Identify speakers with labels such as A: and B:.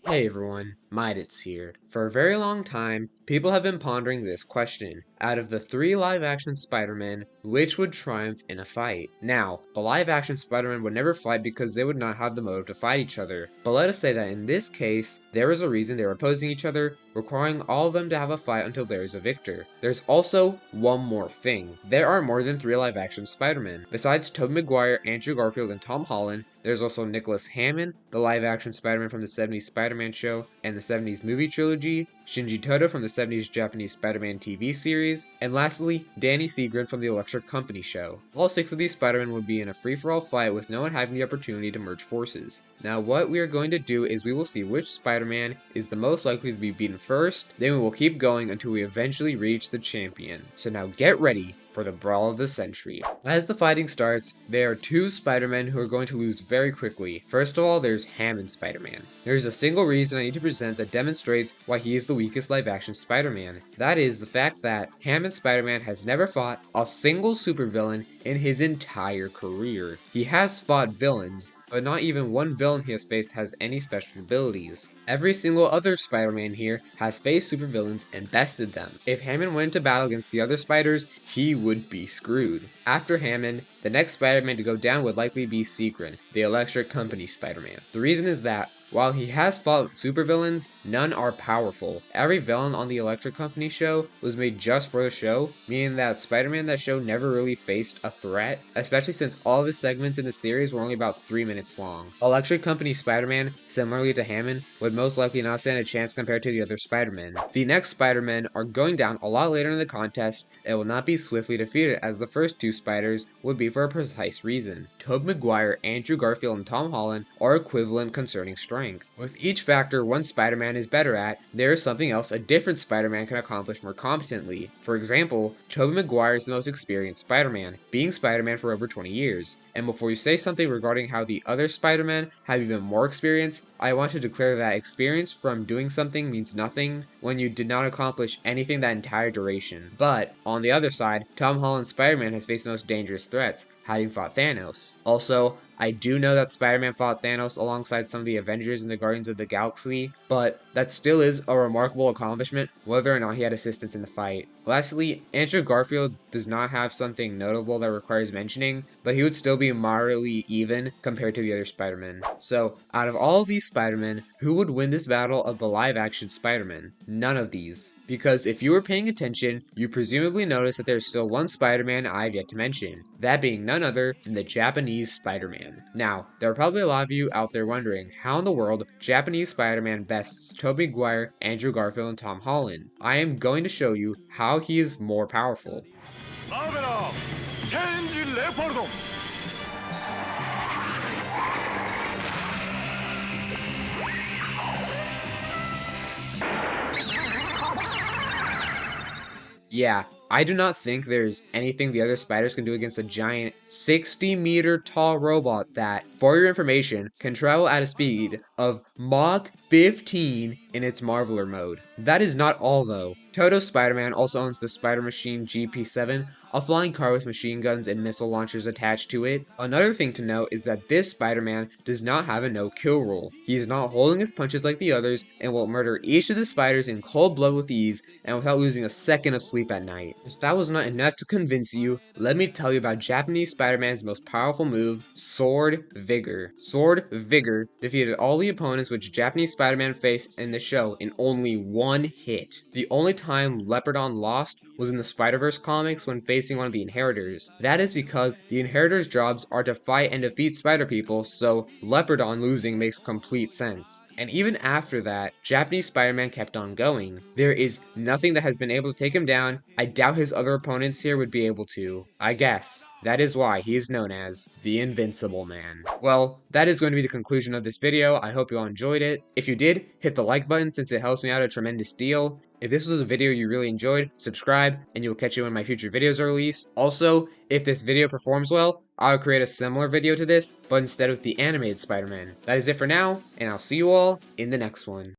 A: Hey everyone, Midits here. For a very long time, people have been pondering this question. Out of the three live-action Spider-Man, which would triumph in a fight? Now, the live-action Spider-Man would never fight because they would not have the motive to fight each other. But let us say that in this case, there is a reason they are opposing each other, requiring all of them to have a fight until there is a victor. There's also one more thing. There are more than three live-action Spider-Man. Besides Tobey Maguire, Andrew Garfield, and Tom Holland, there's also Nicholas Hammond, the live-action Spider-Man from the 70s Spider-Man show and the 70s movie trilogy, Shinji Todo from the 70s Japanese Spider-Man TV series, and lastly, Danny Seagren from the Electric Company show. All six of these Spider-Men would be in a free-for-all fight with no one having the opportunity to merge forces. Now what we are going to do is we will see which Spider-Man is the most likely to be beaten first, then we will keep going until we eventually reach the champion. So now get ready for the brawl of the century. As the fighting starts, there are two Spider-Men who are going to lose very quickly. First of all, there's Hammond Spider-Man. There's a single reason I need to present that demonstrates why he is the weakest live-action Spider-Man. That is the fact that Hammond Spider-Man has never fought a single supervillain in his entire career. He has fought villains, but not even one villain he has faced has any special abilities. Every single other Spider-Man here has faced supervillains and bested them. If Hammond went into battle against the other spiders, he would be screwed. After Hammond, the next Spider-Man to go down would likely be Seagren, the Electric Company Spider-Man. The reason is that while he has fought supervillains, none are powerful. Every villain on the Electric Company show was made just for the show, meaning that Spider-Man that show never really faced a threat, especially since all of his segments in the series were only about 3 minutes long. Electric Company Spider-Man, similarly to Hammond, would most likely not stand a chance compared to the other Spider-Men. The next Spider-Men are going down a lot later in the contest and will not be swiftly defeated as the first two Spiders would be for a precise reason. Tobey Maguire, Andrew Garfield, and Tom Holland are equivalent concerning strength. With each factor one Spider-Man is better at, there is something else a different Spider-Man can accomplish more competently. For example, Tobey Maguire is the most experienced Spider-Man, being Spider-Man for over 20 years. And before you say something regarding how the other Spider-Men have even more experience, I want to declare that experience from doing something means nothing when you did not accomplish anything that entire duration. But, on the other side, Tom Holland's Spider-Man has faced the most dangerous threats, having fought Thanos. Also, I do know that Spider-Man fought Thanos alongside some of the Avengers in the Guardians of the Galaxy, but that still is a remarkable accomplishment, whether or not he had assistance in the fight. Lastly, Andrew Garfield does not have something notable that requires mentioning, but he would still be moderately even compared to the other Spider-Man. So, out of all of these Spider-Men, who would win this battle of the live-action Spider-Man? None of these. Because if you were paying attention, you presumably noticed that there's still one Spider-Man I've yet to mention, that being none other than the Japanese Spider-Man. Now, there are probably a lot of you out there wondering how in the world Japanese Spider-Man bests Tobey Maguire, Andrew Garfield, and Tom Holland. I am going to show you how he is more powerful. Yeah, I do not think there's anything the other spiders can do against a giant 60-meter tall robot that, for your information, can travel at a speed of Mach 15 in its Marveler mode. That is not all though. Toto's Spider-Man also owns the Spider Machine GP7, a flying car with machine guns and missile launchers attached to it. Another thing to note is that this Spider-Man does not have a no-kill rule. He is not holding his punches like the others and will murder each of the spiders in cold blood with ease and without losing a second of sleep at night. If that was not enough to convince you, let me tell you about Japanese Spider-Man's most powerful move, Sword Vigor. Sword Vigor defeated all the opponents which Japanese Spider-Man faced in the show in only one hit. The only time Leopardon lost was in the Spider-Verse comics when facing one of the Inheritors. That is because the Inheritors' jobs are to fight and defeat Spider People, so Leopardon losing makes complete sense. And even after that, Japanese Spider-Man kept on going. There is nothing that has been able to take him down. I doubt his other opponents here would be able to. I guess. That is why he is known as the Invincible Man. Well, that is going to be the conclusion of this video. I hope you all enjoyed it. If you did, hit the like button since it helps me out a tremendous deal. If this was a video you really enjoyed, subscribe and you'll catch it when my future videos are released. Also, if this video performs well, I'll create a similar video to this, but instead with the animated Spider-Man. That is it for now, and I'll see you all in the next one.